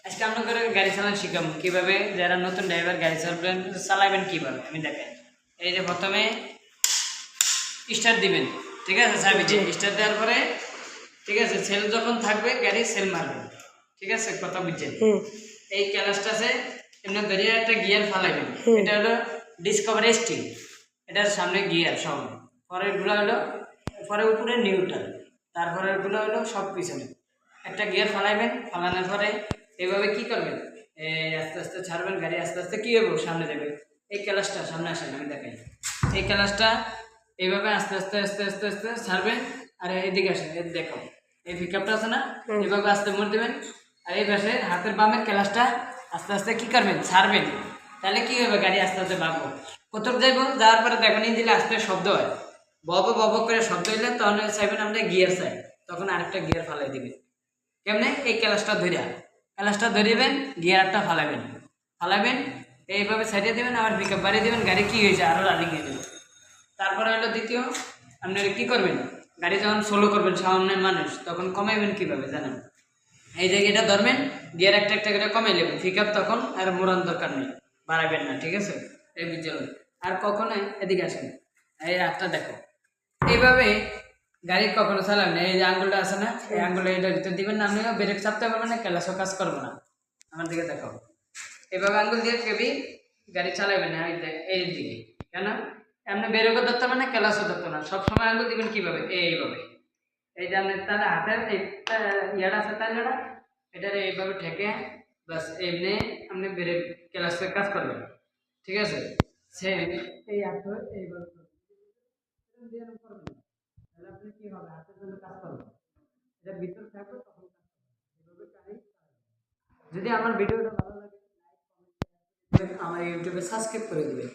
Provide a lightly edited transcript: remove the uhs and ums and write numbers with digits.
আজকে আমরা করে গাড়ি চালানো শিখাবো কীভাবে, যারা নতুন ড্রাইভার গাড়ি চালাবেন কীভাবে আমি দেখেন। এই যে প্রথমে স্টার্ট দিবেন, ঠিক আছে, সার্ভিসে স্টার্ট দেওয়ার পরে ঠিক আছে সেল যখন থাকবে গাড়ি সেল মারবেন, ঠিক আছে, কথা বুঝছেন। এই ক্যালাসটা আছে এমনি ধরিয়ে একটা গিয়ার ফালাইবেন, এটা হলো ডিসকভার স্টিল, এটার সামনে গিয়ার সব, পরেরগুলো হলো পরে উপরে নিউট্রাল, তারপরেরগুলো হলো সব পিছনে। একটা গিয়ার ফালাইবেন, ফালানোর পরে এইভাবে কি করবেন, আস্তে আস্তে ছাড়বেন, গাড়ি আস্তে আস্তে কী হবে সামনে যাবে। এই ক্যালাসটা সামনে আসেন আমি দেখাই, এই ক্যালাসটা এইভাবে আস্তে আস্তে আস্তে আস্তে আস্তে ছাড়বেন, আর এইদিকে আসেন, এই দেখো এই পিকআপটা আছে না, এইভাবে আস্তে মোড় দেবেন, আর এই পাশে হাতের বামের ক্যালাসটা আস্তে আস্তে কি করবেন ছাড়বেন, তাহলে কি হবে গাড়ি আস্তে আস্তে বাঁকবো। কোথাও যাইব, যাওয়ার পরে দেখবেন দিলে আস্তে শব্দ হয়, বব বব করে শব্দ হইলে তখন চাইবেন আমরা গিয়ার চাই, তখন আরেকটা গিয়ার ফালাই দিবেন। কেমনে, এই ক্যালাসটা ধরিবেন, গিয়ারটা ফালাবেন এইভাবে ছাড়িয়ে দেবেন, আবার পিকআপ বাড়িয়ে দেবেন, গাড়ি কি হয়েছে আরও রানিং হয়ে যাবে। তারপরে হলো দ্বিতীয়, আপনারা কি করবেন, গাড়ি যখন স্লো করবেন সামনের মানুষ তখন কমাইবেন কিভাবে জানেন, এই যে এটা ধরবেন, গিয়ার একটা একটা করে কমাই নেবেন, পিকআপ তখন আর মোড়ান দরকার নেই, বাড়াবেন না, ঠিক আছে। এই বুঝলেন, আর কখনো এদিকে আসেন, এই হাতটা দেখো, এইভাবে গাড়ি কখনো চালাবেন না, এই যে আঙ্গুলটা আছে না, এই আঙ্গুলটা এটার ভিতর দিবেন না, আপনিও ব্রেক চাপতে পারবেন না, ক্যালাসও কাজ করবো না। আমার দিকে দেখো, এইভাবে আঙ্গুল দিয়ে কেবি গাড়ি চালাবেন না, এই দিকে, কেন এমনি ব্রেকও ধরতে পারবেন না, ক্যালাসও ধরতে না, সবসময় আঙ্গুল দিবেন কিভাবে, এইভাবে, এই যে আপনি তাহলে হাতের এই ইয়াটা আছে তাহলে এটার এইভাবে ঠেকে বাস এমনি আপনি ব্রেক ক্যালাসের কাজ করবেন, ঠিক আছে। সেম এই হাত এইভাবে তাহলে আপনি কি হবে, হাতের জন্য কাজ করবেন, এটা ভিতরে থাকবে তখন কাজ করবেন। যদি আমার ভিডিওটা ভালো লাগে, লাইক কমেন্ট আমার ইউটিউবে সাবস্ক্রাইব করে দিবেন।